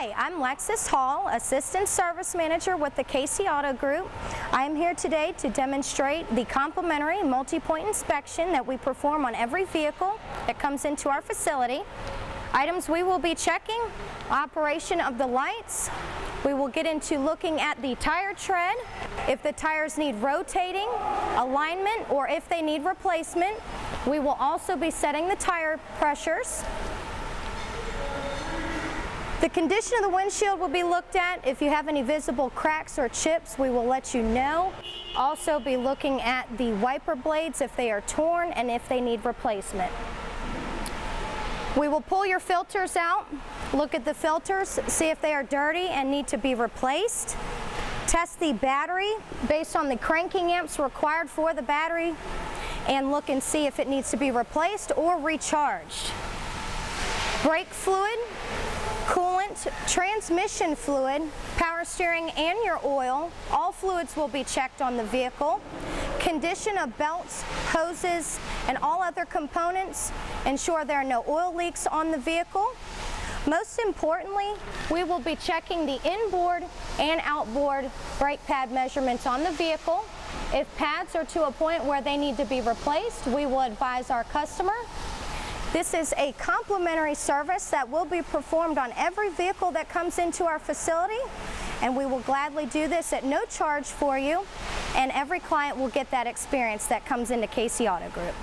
Hi, I'm Lexis Hall, Assistant Service Manager with the Casey Auto Group. I am here today to demonstrate the complimentary multi-point inspection that we perform on every vehicle that comes into our facility. Items we will be checking: operation of the lights. We will get into looking at the tire tread, if the tires need rotating, alignment, or if they need replacement. We will also be setting the tire pressures. The condition of the windshield will be looked at. If you have any visible cracks or chips, we will let you know. Also be looking at the wiper blades if they are torn and if they need replacement. We will pull your filters out, look at the filters, see if they are dirty and need to be replaced. Test the battery based on the cranking amps required for the battery and look and see if it needs to be replaced or recharged. Brake fluid, coolant, transmission fluid, power steering, and your oil. All fluids will be checked on the vehicle. Condition of belts, hoses, and all other components. Ensure there are no oil leaks on the vehicle. Most importantly, we will be checking the inboard and outboard brake pad measurements on the vehicle. If pads are to a point where they need to be replaced, we will advise our customer. This is a complimentary service that will be performed on every vehicle that comes into our facility, and we will gladly do this at no charge for you, and every client will get that experience that comes into Casey Auto Group.